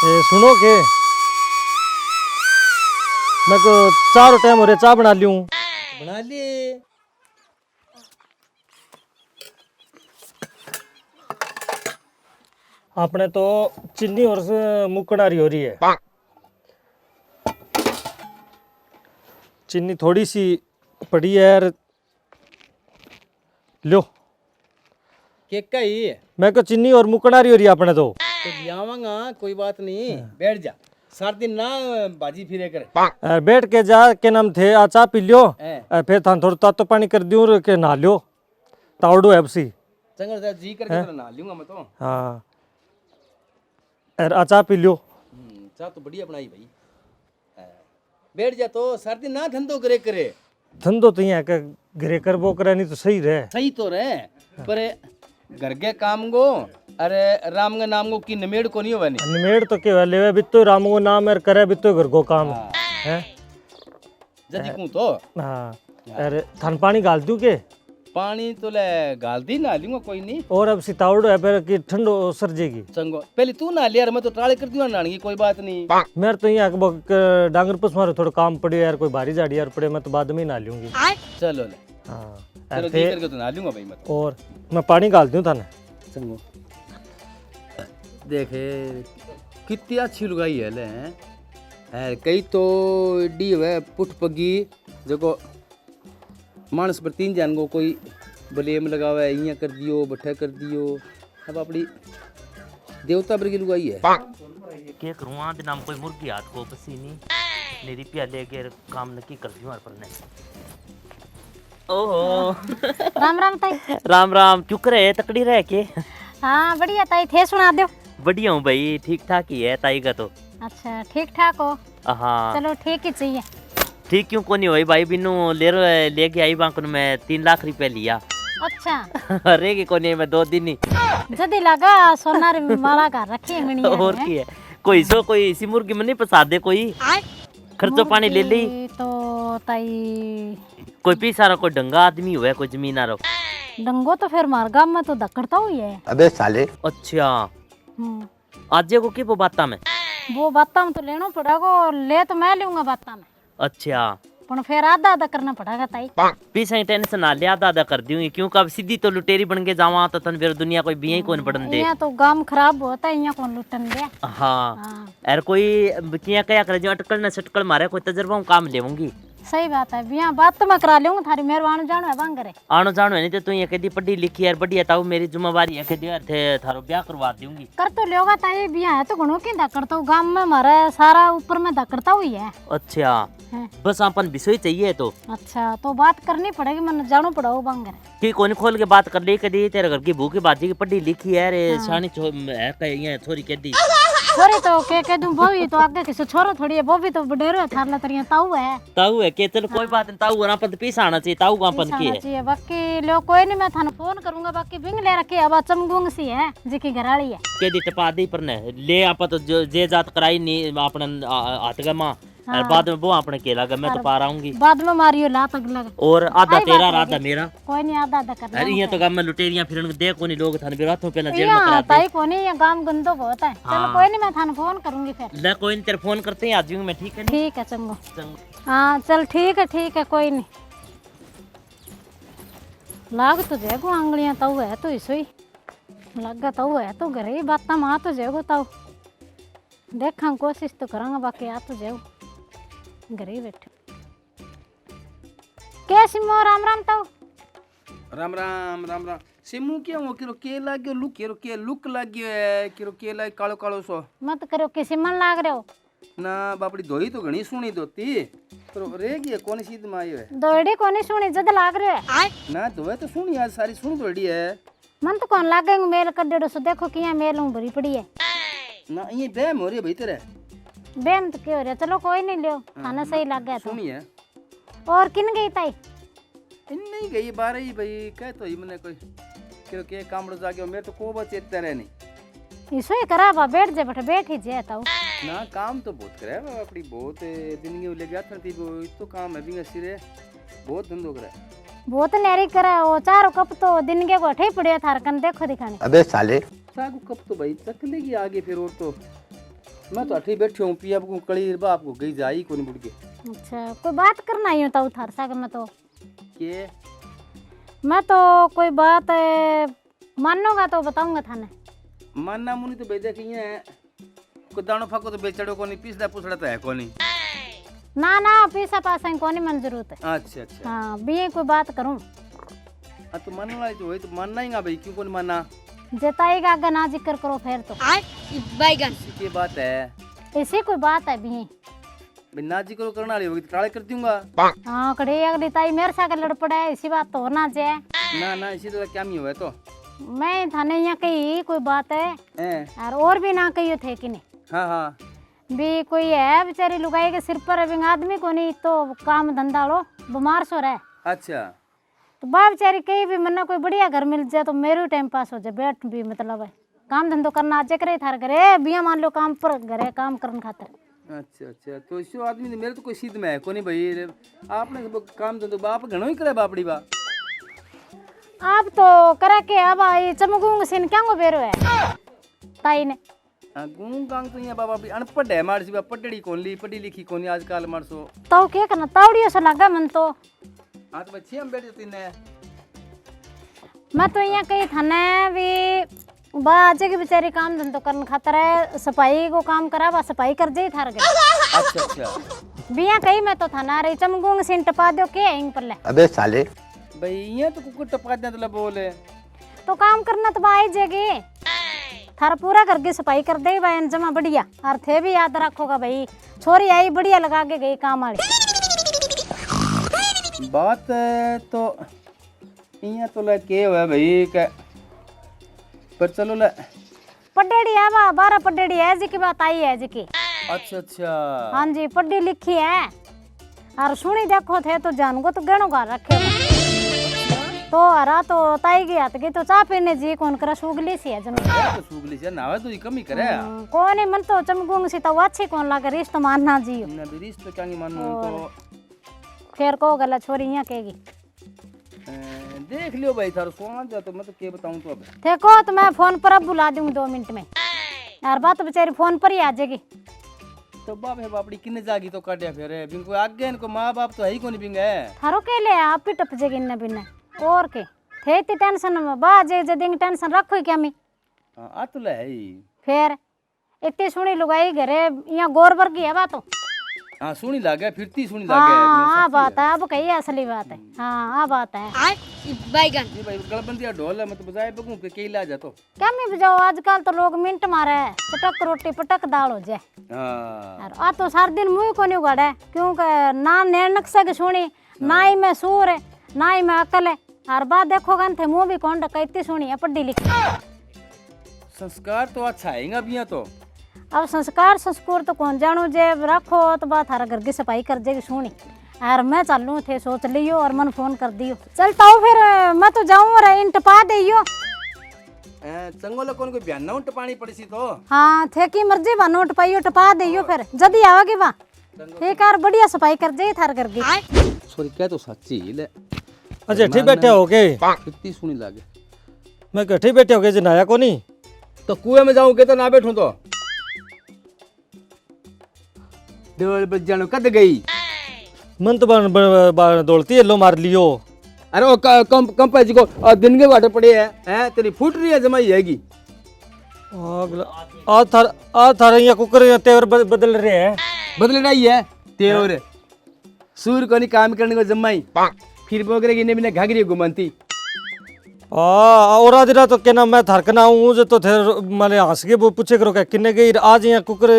सुनो के मैं को चार टाइम हो रहे चाय बना लियूं। बना लिए। आपने तो चीनी और से मुकनारी हो रही है। चीनी थोड़ी सी पड़ी है यार, लो। केक का ही है। मैं को चीनी और मुकनारी हो रही है अपने तो लियावांगा, कोई बात नहीं, बैठ जा। सारा दिन ना बाजी फिरे कर। बैठ के जा के नाम थे आ चाय पी लियो। हैं। फिर थान थोड़ा तातो पानी कर दियो के नहा लियो, तावड़ो है बसी। चंगा सा जी करके तो नहा लूंगा मैं तो। हाँ और आ चाय पी लियो। चाह तो बढ़िया बनाई भाई। बैठ जा, तो सारा दिन ना धंधो करे करे। धंधो तो यहाँ के घरे कर वो करे नहीं तो सही रहे। सही तो रहे, पर घर के काम गो अरे राम के नाम को की नमेड़ को नहीं होवे नहीं। निमेड़ तो के लेवे बितो राम को नाम और करे बितो घर को काम है। जदी को तो हाँ अरे थान पानी गाल दूं के पानी तो ले गाल दी, ना लूंगा कोई नहीं। और अब सितावड़ो है पर कि ठंडो सर जाएगी। चंगो पहले तू ना ले यार, मैं तो ट्राई कर दियो नानी, कोई बात नहीं। मेरे तो यहाँ डांगर पस मारो थोड़ा काम पड़े यार, कोई भारी झाड़ी यार पड़े, मैं तो बाद में ही ना लूंगी। चलो ले, हाँ चलो जी करके तो ना लूंगा भाई मैं तो। और मैं पानी गाल दूं थाने। चंगो देखे कितनी अच्छी लुगाई है ले हैं। कई तो डी है पुठ पगी जो मानस पर तीन जान को कोई ब्लेम लगावे, इया कर दियो बठा कर दियो। अब अपनी देवता पर की लुगाई है। के करूँ आधे नाम कोई मुर्गी हाथ को पसीनी मेरी पिया लेके काम नक्की कर दियो पर ने। ओहो राम राम ताई। राम राम, क्यों करे तकड़ी रह के? हाँ बढ़िया ताई, थे सुना दो। बढ़िया हूँ भाई, ठीक ठाक ही है ताई का तो। अच्छा ठीक ठाक हो? हाँ चलो ठीक ही चाहिए। ठीक क्यों को नहीं हुई भाई, बिनु लेके आई बांक मैं 3 लाख रुपए लिया। अच्छा अरे की कोनी मैं 2 दिन ही जदी लगा सोनार माला का रखी है मिनी और की है कोई सो कोई इसी मुर्गी में नहीं फंसा दे कोई खर्चो पानी ले ली तो ताई कोई पी सारा कोई डंगा आदमी हुआ कोई जमीन आ रहा। डंगो तो फिर मार गांव में तो दकड़ता हुई है। अबे साले। अच्छा आज को की वो बाता में वो बाता में तो लेना पड़ेगा, ले तो मैं लूंगा बाता में। अच्छा पर फिर आधा आधा करना पड़ेगा ताई। पीछे टेंशन ना ले, आधा आधा कर दूंगी क्यों कब सीधी तो लुटेरी बन के जावा तो तन फिर दुनिया कोई बिया ही कौन पड़न दे। यहाँ तो गांव खराब होता है, यहाँ कौन लुटन दे। हाँ यार कोई किया क्या करे जो अटकल न सटकल मारे कोई तजर्बा हूँ काम लेवूंगी। सही बात है, बिया बात तो मैं करा लूंगा, थारी मेहरबान जानो है बांग करे। आनो जानो है नहीं तो तू ये कदी पढ़ी लिखी यार बढ़िया ताऊ मेरी जिम्मेवारी है कदी यार थे थारो ब्याह करवा दूंगी। कर तो लोगा ताई, बिया है तो गुणों की दकड़ता हूँ गांव में, मारा सारा ऊपर में दकड़ता हुई है। अच्छा हैं। बस अपन विषय चाहिए तो अच्छा तो बात करनी पड़ेगी, मैंने जानो पड़ेगा बांग करे। कि कौन खोल के बात कर ली कदी तेरे घर की भूखी बाजी की पढ़ी लिखी है रे शानी है कहीं छोरी कदी छोरी तो के कह दूं बोवी तो आगे किसी छोरा थोड़ी है, बोवी तो बडेरो है थारला तरिया ताऊ है। ताऊ है के चल कोई बात नहीं ताऊ ना पद पीस आना चाहिए ताऊ का अपन की है चाहिए बाकी लो कोई नहीं, मैं थाने फोन करूंगा। बाकी बिंग ले रखी अब चमगुंग सी है जिकी घराली है के दी टपा दी पर ने ले आप तो जे जात कराई नहीं अपना हाथ का मां और बाद में वो अपने केला का मैं तो पा रहाऊंगी बाद में मारियो लात अगला और आधा तेरा आधा मेरा। कोई नहीं आधा आधा करना। अरे ये तो गांव में लुटेरियां फिरन दे कोनी लोग थाने बिराथों पे ना जेल में यहाँ करा दे। ताई कोनी ये गांव गंदो बहुत है। चलो कोई नहीं, मैं थाने फोन करूंगी फिर। ले कोई नहीं तेरे फोन करते हैं आ जाऊंगी मैं, ठीक है नहीं ठीक है चंगो। चंग हाँ चल ठीक है कोई नहीं। लाग तो जेगो आंगलियां ताऊ है तो इसोई लगा ताऊ है तो घरे ही बात मां तो जेगो ताऊ देखा कोशिश तो करांगा, बाकी आ तो जेगो घरे ही बैठे। कैसी मो राम राम ताऊ। राम राम राम राम। सिमू क्या हो किरो के लाग्यो लुक किरो के लुक लाग्यो है किरो के लाग कालो कालो सो मत करो किसी मन लाग रहे हो ना बापड़ी धोई तो घणी सुनी दोती पर रह गई कौन सीध में आयो है दौड़ी कोनी सुनी जद लाग रहे है ना धोए तो सुनी आज सारी सुन दोड़ी है मन तो कौन लागेंगे मेल कर दे सो देखो किया मेल हूं भरी पड़ी है ना ये बेम हो रही है भाई तेरे बेम तो क्यों रे। चलो कोई नहीं लियो खाना सही लग गया तो। सुनी है और किन गई ताई इन नहीं गई बारह ही भाई कह तो ही मैंने कोई किरो के कामड़ो जाके मेरे तो को बचे तेरे नहीं इसो ही करा बा बैठ जा बैठ ही जे ताऊ ना काम तो बहुत करे अपनी बहुत दिन के ले गया था थी वो तो काम है बिंगा सिरे बहुत धंधो करे बहुत नेरी करा वो चारों कप तो दिन के गोठे ही पड़े थार कन देखो दिखाने। अबे साले। सागु कप तो भाई चक लेगी आगे फिर और तो मैं तो अठी बैठी हूँ पिया को कड़ी बाप को गई जाई कोनी बुड़ के अच्छा कोई बात करना ही होता उथार सा मैं तो के कोई बात मानोगा तो बताऊंगा थाने। मानना मुनी तो बेदे की है को दानो फाको तो बेचड़ो कोनी पिसदा पुसड़ा तो है कोनी। ना पैसा पासा कोनी मन जरूरत है। अच्छा अच्छा हाँ भी कोई बात करूं हाँ तो मानने वाली तो वही तो मानना ही ना भाई क्यों कोनी मानना जताएगा आगे ना जिक्र करो फिर तो बैगन की बात है ऐसी कोई बात है भी भाई ना जिक्र करना वाली होगी तो काले कर दूंगा। हाँ कड़े अगली ताई मेरे साथ लड़ पड़ा है इसी बात तो होना चाहिए ना इसी तरह क्या मी हुआ तो मैं थाने यहाँ कही कोई बात है हैं और भी ना कही थे कि नहीं हाँ हाँ भी कोई है बेचारी लुगाई के सिर पर अभी आदमी को नहीं तो काम धंधा लो बीमार सो रहा है अच्छा तो बा बेचारी कहीं भी मन्ना कोई बढ़िया घर मिल जाए तो मेरे टाइम पास हो जाए बैठ भी मतलब है काम धंधो करना आज करे थार घरे बिया मान लो काम पर घरे काम करने खातर। अच्छा तो इसी आदमी ने मेरे तो कोई सीध में है कोनी भाई आपने काम तो बाप घणो ही करे बापड़ी बा आप तो करे के अब ये चमकूंग सिन क्या को बेरो है ताई ने गूंग गांग तो यहाँ बाबा भी अनपढ़ है मार सी बा पढ़ी कौन ली पढ़ी लिखी कौन आजकल मारसो तो क्या करना तावड़ियों से लगा मन तो हाँ तो बच्चे हम बैठ जाती ने मैं तो यहाँ कही थाने भी बा आज की बेचारी काम धंधो करने खातर है सफाई को काम करा बा सफाई कर जाई थार गए। अच्छा बिया कही मैं तो थाना रही चमकूंग सिन टपा दो के इंग पर ले अबे साले भाई यहाँ तो कुकुर टपका दे तो बोले तो काम करना तो बा आई जाएगी थारा पूरा करके सफाई कर दे बहन जमा बढ़िया और थे भी याद रखोगा भाई छोरी आई बढ़िया लगा के गई काम वाली बात तो यहाँ तो ले के हुआ भाई के पर चलो ले पढ़ेड़ी है बा 12 पढ़ेड़ी है जी की बात आई है जी की। अच्छा हाँ जी पढ़ी लिखी है और सुनी देखो थे तो जान को तो गणों का रखे तो हरा तो ताई की हाथ की तो चाह पीने जी कौन करा सूगली सी है जमीन तो सूगली से नावे तो ये कमी करे कौन है मन तो चमकूंग सी तो अच्छी कौन लगे रिश्ता मानना जी ना भी रिश्ते क्या नहीं मानू तो फिर को गला छोरी यहाँ कहेगी देख लियो भाई थारो सोना जा तो मैं तो क्या बताऊं तो अब देखो तो मैं फोन पर अब बुला दूंगी 2 मिनट में यार बात तो बेचारी फोन पर ही आ जाएगी। तो बाप है बापड़ी किन्ने जागी तो काटिया फिर बिनको आगे इनको माँ बाप तो है ही कौन बिंगे थारो के ले आप ही टप जाएगी इन्ने बिन्ने और के थे इतनी टेंशन में बा जे जदिंग टेंशन रखो ही क्या मी आ तो ले ही फिर इतनी सुनी लुगाई घरे यहाँ गोरबर की है बात तो हाँ सुनी लागे फिरती सुनी लागे हाँ बात है अब कही असली बात है हाँ बात है बैगन ये भाई गलबंदिया ढोल है मैं तो बजाए बगूं के के ला जा तो क्या मैं बजाओ आजकल तो लोग मिनट मारे चटक रोटी पटक दाल हो जाए हाँ और आ तो सारा दिन मुँह को नहीं उगाड़े क्योंकि ना नैनक से सुनी ना ही मैं सूर है ना ही मैं अकल है और बात देखो गन थे मुँह भी कौन डकैती सुनी है पढ़ी लिखी संस्कार तो अच्छा है अब यहाँ तो अब संस्कार संस्कुर तो कौन जानू जे रखो तो बात हर घर की सफाई कर देगी सुनी यार मैं चलूँ थे सोच लियो और मन फोन कर दियो चलता हूँ फिर मैं तो जाऊँ और इन टपा दियो चंगोला कौन कोई बयान ना टपानी पड़ी सी तो हाँ थे की मर्जी बा नोट पाइयो टपा दियो फिर जल्दी आओगी बा ठीक है बढ़िया सफाई कर दे थार घर की सॉरी क्या तो सच्ची ले अच्छा ठीक बैठे हो गए कितनी सुनी लागे मैं कठी बैठे हो गए जी नया को नहीं तो कुएं में जाऊं के तो ना बैठूं तो डोल बज जानो कद गई मन तो दौड़ती है लो मार लियो अरे वो कंपा जी को दिन के वाटर पड़े हैं तेरी फूट रही है जमाई हैगी आज थारा यहाँ कुकर तेवर बदल रहे हैं बदल रही है तेवर सूर को नहीं काम करने को जमाई फिर बोगरे की ने घाघरी घुमंती और आज रात तो क्या नाम मैं थार कना हूँ जो तो थे माले हंस के पूछे करो क्या किन्ने गई आज यहाँ कुकर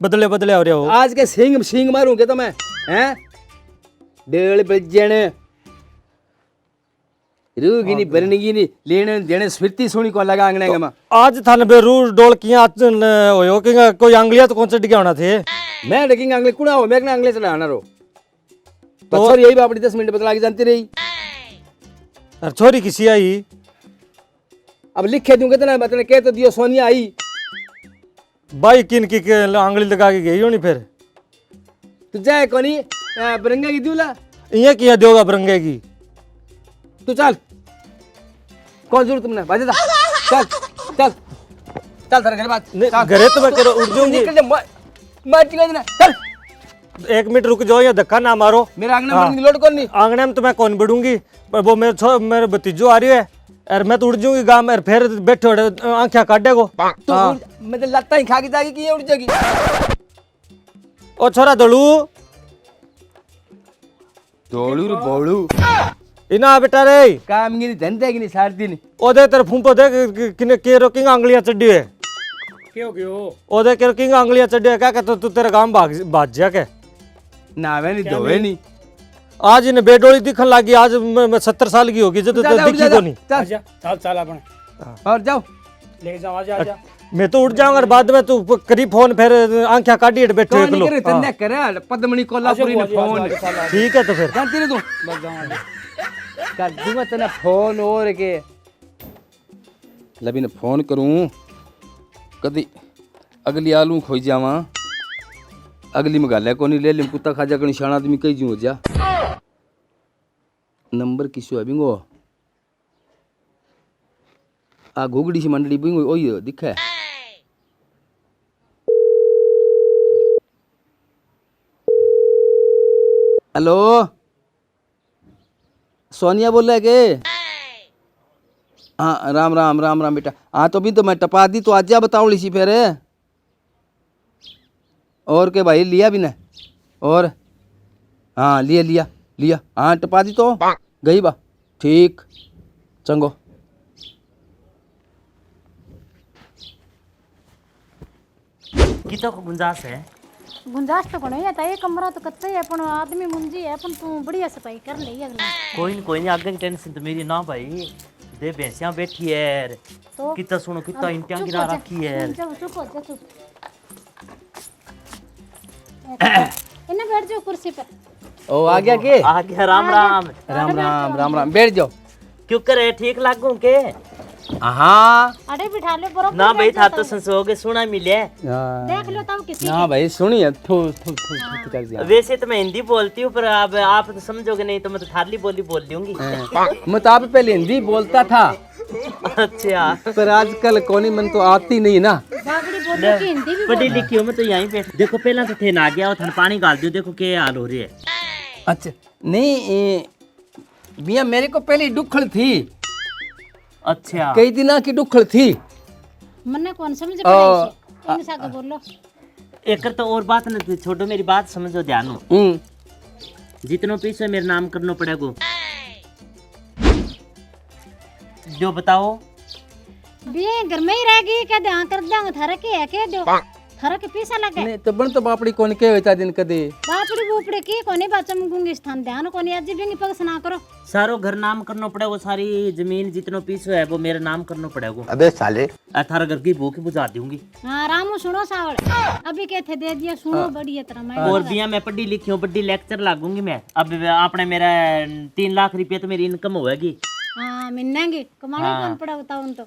बदले बदले हो रहे हो आज के सिंग मारूंगे तो मैं हैं डेढ़ बजन रूगी नहीं बनगी नहीं लेने देने स्फूर्ति सोनी को लगा आंगने में आज थाने बे रू डोल किया होयो कि कोई आंगलिया तो कौन सा डिगा होना थे मैं डेकिंग आंगले कुड़ा हो मैं आंगले चढ़ाना रो तो सर यही बापड़ी 10 मिनट बदला के जानती रही और छोरी किसी आई अब लिखे दूंगे तो ना बताने कह तो दियो सोनिया आई भाई किन की आंगली लगा के गई होनी फिर तू जाए कोनी बरंगा की दूला इया किया दोगा बरंगे की तू चल कौन जरूर तुमने बाजे चल चल चल तेरे घर बात नहीं, घरे तो मैं कह रहा हूँ, उठ जाऊंगी। निकल जा मैं टिका देना चल 1 मिनट रुक जाओ या धक्का ना मारो। मेरा आंगन में लोड कौन नहीं आंगने में तो मैं कौन बढ़ूंगी, पर वो मेरे भतीजो आ रही है और मैं तो उड़ जाऊंगी गाँव में, और फिर बैठे उड़े आंखें काटेगो। तो मैं तो लत्ता ही खा के जाएगी कि ये उड़ जाएगी। ओ छोरा दड़ू दौड़ू रे बौड़ू इना बेटा रे, काम गिरी धंधे की नहीं सार दिन ओदे तेरे फूंपो दे किने के रोकिंग आंगलियां चढ़ी है। क्यों क्यों ओदे के रोकिंग आंगलियां चढ़ी है, क्या कहते तू तेरे गांव भाग जा के। नावे नहीं धोवे नहीं आज इन्हें बेडोली दिखन लगी, आज मैं 70 साल की होगी जो तो दिखी को नहीं। चल आजा चल चल अपने और जाओ ले जाओ आजा आजा मैं तो उठ जाऊंगा और बाद में तू करी फोन, फिर आंखें काटी बैठे कौन एक नहीं लो। करे धंधे करे पद्मणी कोल्हापुरी ने फोन ठीक है तो फिर जानती नहीं तू बस जाओ आजा कर दूंगा तेने फोन और के लबी ने फोन करूं कदी अगली आलू खोई जावा अगली में गाले को नहीं ले लिम कुत्ता खा जा कहीं शान आदमी कहीं जू हो जा नंबर किसो है बिंगो आ घुगड़ी सी मंडली बिंगो ओई दिखे हेलो सोनिया बोल रहा है के हाँ राम राम राम राम बेटा हाँ तो भी तो मैं टपा दी तो आज जा बताओ ली सी फिर और के भाई लिया भी ना और हाँ लिया लिया लिया हाँ टपा दी तो गई बा ठीक चंगो कितो को गुंजाइश है गुंजाइश तो कोनी है, ये कमरा तो कच्चा है, अपन आदमी मुंजी है, अपन तू बढ़िया सफाई कर ले अगला। कोई नहीं आगे की टेंशन तो मेरी ना भाई, दे भैंसियां बैठी है तो कितना सुनो कितना इंटियां चुप गिरा हो जा, रखी है। चुप हो जा चुप। इन्हें बैठ जाओ कुर्सी पर। ओ आ गया के आ गया राम राम राम राम राम राम बैठ जाओ क्यों करे ठीक लागू के हाँ अरे बिठा लो बरोबर ना भाई बैठ था जाता तो हूँ। संसोगे सुना मिले देख लो तब किसी हाँ भाई सुनिए थू थू थू थू कर दिया वैसे तो मैं हिंदी बोलती हूँ पर अब आप तो समझोगे नहीं तो मैं तो थारली बोली बोल दूंगी। मैं तो आप पहले हिंदी बोलता था अच्छा पर आजकल कोनी मन तो आती नहीं ना बागड़ी बोलो कि हिंदी भी पढ़ी लिखी हूँ मैं तो यहीं बैठ देखो पहला तो थे ना गया और थन पानी डाल दियो देखो क्या हाल हो रही है। अच्छा नहीं मियाँ मेरे को पहले डुखल थी अच्छा कई दिना की डुखल थी मन्ने कौन समझ पाई इनसे आगे बोलो। एक तो और बात न थी छोटो मेरी बात समझो ध्यान हो जितनो पैसे मेरे नाम करना पड़ेगा जो बताओ बे घर में ही रहेगी क्या ध्यान कर देंगे थारे के है के दो थारे के पैसा लगे नहीं तो बन तो बापड़ी कौन के होता दिन कदे बापड़ी बुपड़ी की कोनी बाचम गुंगी स्थान ध्यान कोनी आज भी पग ना करो सारो घर नाम करना पड़ेगा वो सारी जमीन जितनो पैसे है वो मेरे नाम करना पड़ेगा। अबे साले थारा घर की भूख बुझा दूंगी। हाँ रामू सुनो सावड़ अभी के थे दे दिया सुनो बढ़िया तरह मैं और बिया मैं पढ़ी लिखी हूँ बड़ी लेक्चर लागूंगी मैं अब आपने मेरा 3 लाख रुपये तो मेरी इनकम होगी। हाँ मिलेंगे कमाने कौन पड़ा बताओ उन तो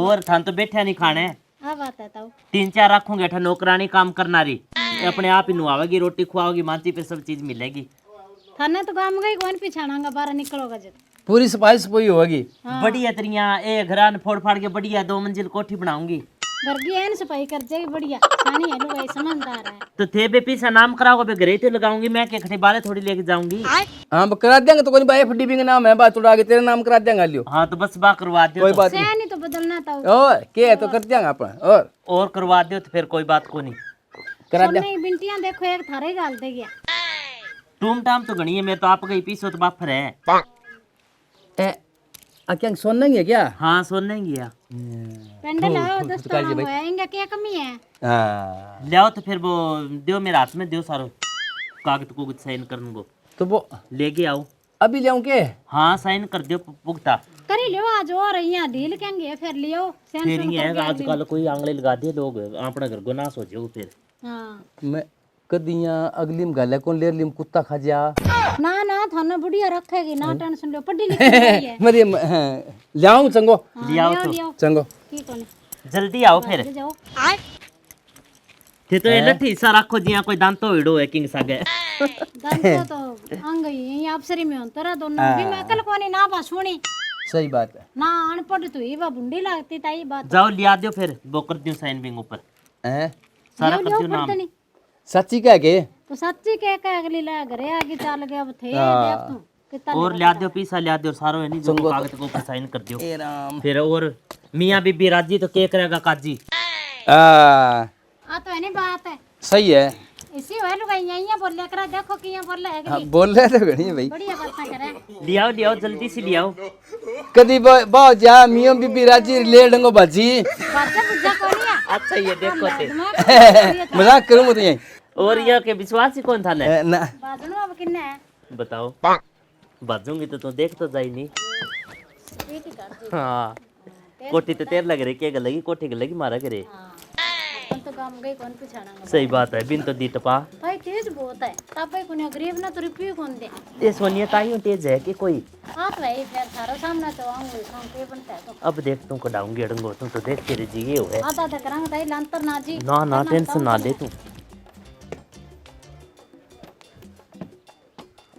और थान तो बैठा नहीं खाने हाँ बात है ताऊ 3-4 रखूंगे अठा नौकरानी काम करना रही अपने आप ही नुआवेगी रोटी खुआओगी मांची पे सब चीज मिलेगी। थाने तो काम गई कौन पिछाड़ांगा बाहर निकलोगा जब पूरी सफाई होगी बढ़िया तरिया ए घरान फोड़ फाड़ के बढ़िया 2 मंजिल कोठी बनाऊंगी घर की है सफाई कर जाएगी बढ़िया सानी है लो भाई समझदार है तो थे बे पीछा नाम कराओगे बे घरे तो लगाऊंगी मैं के खटे बाले थोड़ी लेके जाऊंगी। हाँ करा देंगे तो कोई बाई एफडी भी नाम है बात उड़ा के तेरे नाम करा देंगे लियो हाँ तो बस बा करवा दो कोई बात नहीं तो बदलना ताऊ नहीं और के तो कर देंगे अपन और करवा दो तो फिर कोई बात को नहीं करा दे नहीं बिंटियां देखो एक थारे गाल दे गया टूम टाम तो गणी है मैं तो आप गई पीछो तो बाफर है ए क्या सोना ही है क्या हाँ सोने गया पेंडल आओ दोस्तों ना होएंगे क्या कमी है हाँ लियाओ तो फिर वो दियो मेरे हाथ में दियो सारो कागज को कुछ साइन करने को तो वो लेके आओ अभी ले के हाँ साइन कर दियो पुख्ता करी लियो आज और यहाँ ढील कहेंगे फिर लियो फिर ये है आजकल कोई आंगले लगा दे लोग अपना घर को ना सोचो फिर हाँ मैं कदिया अगली में गाले कौन ले लिम कुत्ता खा जा ना ना थाने बढ़िया रखेगी ना टेंशन लो पढ़ी लिखी हुई है मेरी लियाऊं चंगो लियाओ तो लियो चंगो की कोने जल्दी आओ फिर ले जाओ थे तो ये लठी सा रखो जिया कोई दांतो हिड़ो है किंग सागे दंतो तो अंग ही अफसरी में होता रहा दोनों भी मैं कल कोनी ना बा सुनी सही बात है। ना अनपढ़ तो ही वो बुंडी लगती ताई बात जाओ लिया दो फिर वो कर दियो साइन बिंग ऊपर हैं सारा लियो कर दियो लियो नाम। पढ़ते नहीं सच्ची क्या के तो सच्ची कह अगली ले घरे आगे चल गया वो थे देख तू कितना और लिया दो पीसा लिया दो सारो है नहीं जो कागज को ऊपर साइन कर दियो। ए राम फिर और मियां बीबी राजी तो के करेगा काजी। आ तो है नहीं बात है सही है। इसी है लुगाइयां यहां बोले करा देखो किया बोले है हाँ, बोल रहे थे घड़ी भाई बढ़िया बातें करे लियाओ लियाओ जल्दी से लियाओ। कदी बाओ जा मियों बीबी राजी ले डंगो बाजी बातें बुझा कोनी है अच्छा ये देखो ते मजाक करूं मैं तो यही और ये के विश्वास ही कौन था ने ना बाजनो अब किन्ने है बताओ। बाजूंगी तो तू देख तो जाई नहीं। ठीक ही कर हाँ कोठी तो तेर लग रही क्या गलगी कोठी गलगी मारा करे। अपन तो काम गई कौन पिछाड़ांगा सही बात है बिन तो दी टपा। भाई तेज बहुत है तब भाई कोने गरीब ना तो रुपये कौन दे ये सोनिया ताई तेज है कि कोई। हाँ तो भाई फिर थारो सामने तो आऊंगी काम के बनता है तो अब देख तू कटाऊंगी अड़ंगो तू तो देख तेरे जी ये हुए। आधा आधा करांगे ताई लांतर ना जी ना ना टेंशन ना ले तू।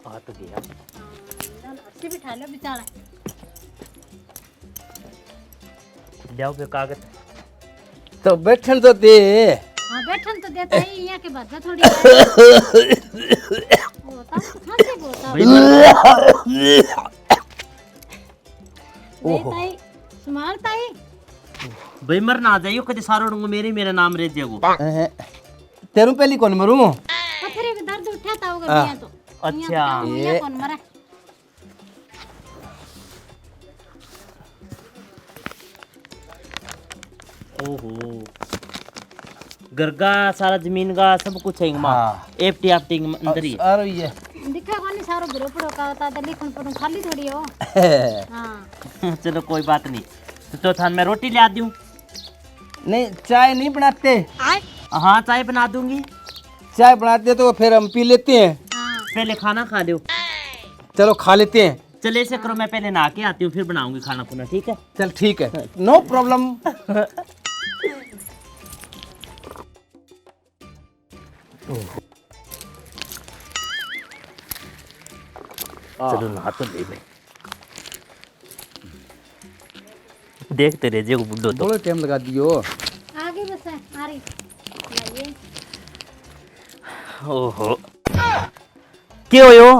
आ तो गया अच्छी बिठा लो बेचारा लियाओ फिर कागज। तो बैठन तो दे हाँ बैठन तो देता ही यहाँ के बाद में थोड़ी होता खांसी होता ताई सुमार ताई भाई मर ना जाइयो कदे सारो डंगो मेरा नाम रे जेगो। तेरू पहली कौन मरू पत्थरे का दर्द उठाता होगा मियां तो अच्छा ये कौन मरा ओहो गरगा सारा जमीन का सब कुछ है मां एफटी एफटी अंदर ही आ रही है दिखा कोनी सारो ग्रो पड़ो का होता है लिखन पड़ो खाली थोड़ी हो हाँ है। चलो कोई बात नहीं तो चौथान मैं रोटी ला दूं। नहीं चाय नहीं बनाते हाँ चाय बना दूंगी। चाय बनाते तो फिर हम पी लेते हैं हाँ पहले खाना खा लो। चलो खा लेते हैं चले ऐसे करो मैं पहले नहा के आती हूँ फिर बनाऊंगी खाना खुना ठीक है। चल ठीक है नो प्रॉब्लम चलो नहा तो ले मैं देखते रह जे बुड्ढो तो। थोड़ा टाइम लगा दियो आगे बस है आ रही लाइए ओहो क्या होयो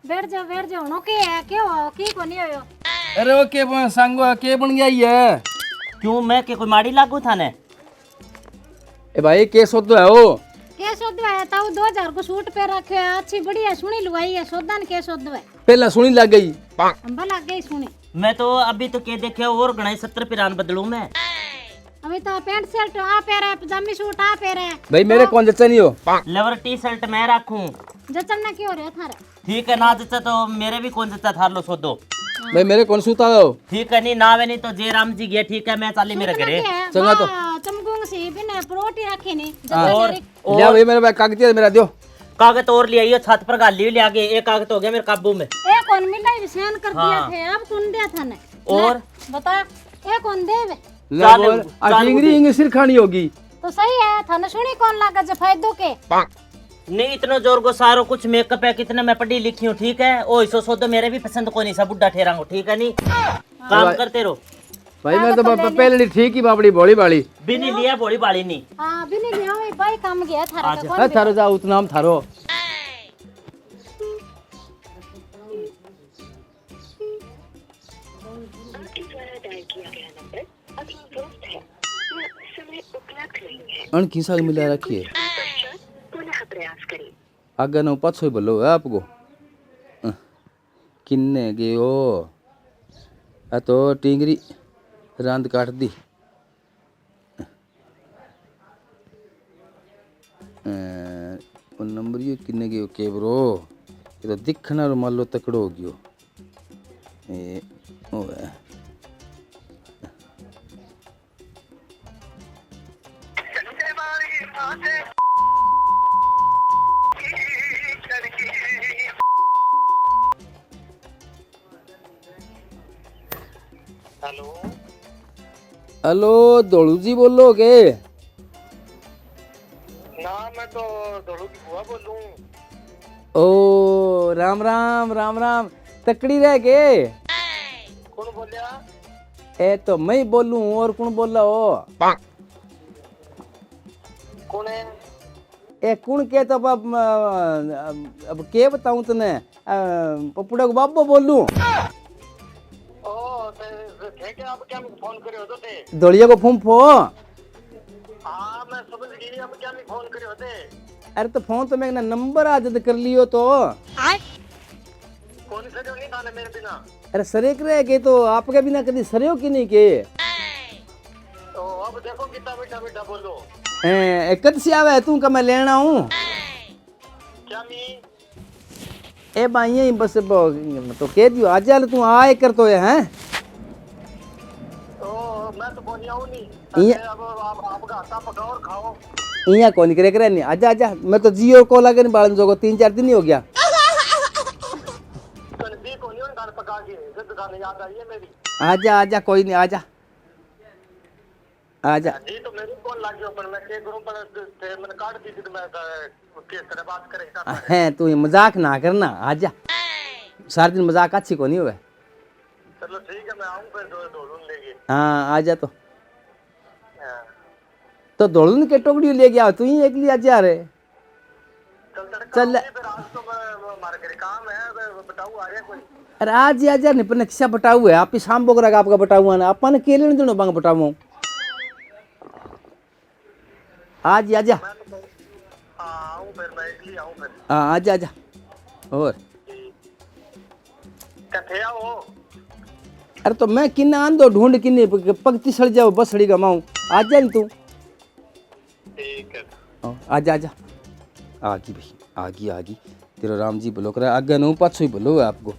बैठ जाओ नो के है क्यों हो की कोनी होयो अरे वो के सांगो के बन गया ये क्यों मैं के कोई माड़ी लागू था ने। ए भाई के सोदो है वो के सोद है ताऊ 2000 को सूट पे रखे है अच्छी बढ़िया सुनी लुगाई है सोदन के सोद है पहला सुनी लग गई अंबा लग गई सुनी मैं तो अभी तो के देखे और गणाई 70 पिरान बदलू मैं। अभी तो पैंट शर्ट आ पे रहा है पजामी सूट आ पे रहा है भाई मेरे कौन जच्चा नहीं हो लेवर टी शर्ट मैं रखूं जचन ना क्यों रहा थारा ठीक है ना जच्चा तो मेरे भी कौन जच्चा थार लो सो दो भाई मेरे कौन सूता हो ठीक है नहीं ना वे नहीं तो जय राम जी गया ठीक है मैं चाली मेरे घरे चंगा तो। चमगुंग से बिना प्रोटी रखे नहीं और लिया भाई मेरे कागज मेरा दियो कागज और ले आइयो छत पर गाली ले आगे एक कागज हो गया मेरे काबू में। ए कौन मिला विषान कर दिया थे अब कौन दिया था ने और बता ए कौन देवे ले बोल आज इंग्री सिर खानी होगी तो सही है थाने सुनी कौन लागा जे फायदो के नहीं इतना जोर को सारो कुछ मेकअप है कितने मैं पढ़ी लिखी हूँ ठीक है ओ इसो सो तो मेरे भी पसंद को नहीं सब बुढ़ा ठहरांगो ठीक है नहीं काम करते रहो भाई मैं तो पहले ठीक ही बाबड़ी बोली बाली भी नहीं लिया बोली बाली नहीं। हां भी नहीं लिया भाई काम गया थारा का कौन थारो जा उतना हम थारो अनकी साग मिला रखिए आगे न पाछो बोलो है आपको किन्ने गयो आ तो टिंगरी रांद काट दी नंबर ये किन्ने गयो के ब्रो ये तो दिखना रो मान लो तकड़ो हो गयो ए ओ है हेलो दोलू जी बोलो के ना मैं तो दोलू की बुआ बोलूं। ओ राम राम राम राम तकड़ी रह के ए तो मैं ही बोलूं और कौन बोल रहा हो? कौन है? ए कौन के तो अब के बताऊं तने? पपुड़ा को बाबू बोलूं? ओ थे क्या आप क्या फोन करे हो तो थे? दौड़िया को फोन फो। हाँ मैं समझ गई, अब क्या नहीं फोन करे होते? अरे तो फोन तो मैं ना नंबर आज कर लियो तो। कौन से जो नहीं थाने मेरे बिना? अरे सरे करे के तो आपके बिना कभी सरे हो कि नहीं के? तो अब देखो कितना मीठा मीठा बोलो। कद से आवे तू का मैं लेना हूँ? क्या मी? ए भाई यही बस तो कह दियो आ जा तू आए कर तो है हैं? तो मैं तो कौन आऊँ नहीं। ये- अब आपका हाथा पकाओ और खाओ। इया कौन करे करे नहीं आजा आजा मैं तो जियो को लगे नहीं बालन जोगो 3-4 दिन ही हो गया। तो दी को नहीं दाल पका के जिद दाल याद आई है मेरी। आजा आजा कोई नहीं आजा आजा। जी तो मेरी कौन लाग गयो, पर मैं के करूं, पर मैंने काट दी थी तो मैं केस करे बात करे हिसाब से। है तू ये मजाक ना करना आजा। सारे दिन मजाक अच्छी को नहीं हुआ। चलो ठीक है, मैं आऊं फिर दौड़ूं लेके। हाँ आजा तो हाँ। दौड़न के टोकरी ले गया तू ही एकली आजा रे। चल तड़का चल। होगी, फिर आज तो हमारे घर काम है, बताऊं आ रहा कोई? अरे आज ही आजा नहीं पर नक्शा बटाऊ है आप ही शाम बोक रहा आपका बटाऊ ना अपन के लेने देनो बांग बटाऊ आज ही आजा। मैं तो हाँ आऊं फिर, मैं इसलिए आऊं फिर। हाँ आजा आजा और कथे आओ। अरे तो मैं किन्ना आंदो ढूंढ किन्ने पगती सड़ जाओ बस सड़ी गमाऊं आजा नहीं तू। ठीक है। आजा आजा आगी भाई आगी तेरा राम जी बोलो करा आगे नो पाछो ही बोलो आपको।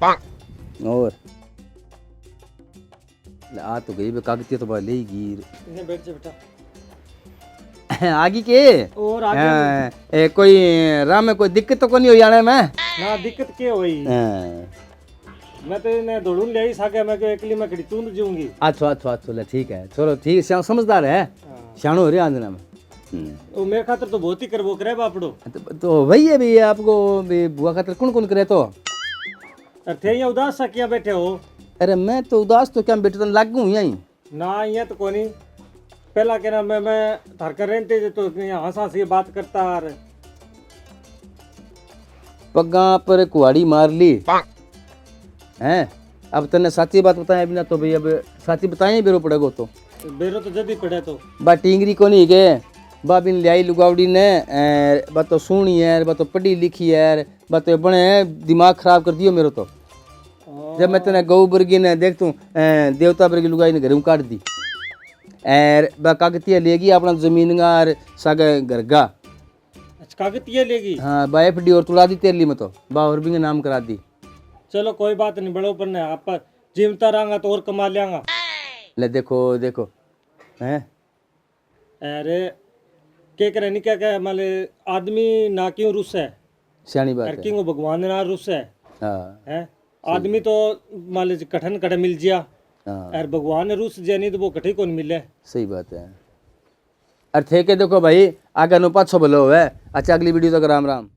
और आ तो गई बे कागती तो ले गई इन्हें बैठ जा बेटा। आगी के और आगे कोई राम में कोई दिक्कत तो को नहीं हो जाने में ना दिक्कत क्या हुई? मैं तो इन्हें दौड़ून ले ही सके, मैं क्यों एकली मैं खड़ी तू जाऊंगी। अच्छा ले ठीक है चलो ठीक है समझदार है शानो हो रहा आंदना में। वो मेरे खातर तो बहुत ही करबो करे बापड़ो। तो वही है भी आपको भी बुआ खातर कौन करे तो? अरे थे यहाँ उदास सा क्या बैठे हो? अरे मैं तो उदास तो क्या बेटे लागू यहीं ना यहाँ तो कोनी पहला के ना मैं थार कर रहते तो हंस हंस ये बात करता और पगा पर कुआड़ी मार ली हैं। अब तने साची बात बताया बिना तो भाई अब साची बताए बेरो पड़ेगो तो बेरो तो जल्दी पड़े तो बा टिंगरी को नहीं के बाबिन लियाई लुगावड़ी ने बा तो सुनी है बा तो पढ़ी लिखी है बा तो बने दिमाग खराब कर दियो मेरो तो। जब मैं तेने गौ बर्गी ने देख तू देवता बर्गी लुगाई ने घर में काट दी और बा कागतिया लेगी अपना जमीन का और सागे घर का। अच्छा कागज ये लेगी? हाँ बा एफडी और तुड़ा दी तेरे लिए में तो बा और भी नाम करा दी। चलो कोई बात नहीं, बड़ो पर आप जीवता रहांगा तो और कमा लियांगा। ले देखो हैं अरे के करे नहीं क्या माले आदमी ना क्यों रुस है सियानी बात है। क्यों भगवान ना रुस है हाँ हैं? आदमी तो माले कठन कठे मिल जिया हाँ और भगवान ने रुस जिया नहीं तो वो कठे कौन मिले। सही बात है। अरे थे के देखो भाई आगे नो पाछो भलो है। अच्छा अगली वीडियो तक राम राम।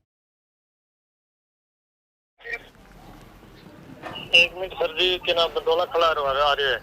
एक मिनट सर जी के नाम बदौला खड़ा आ रहे हैं।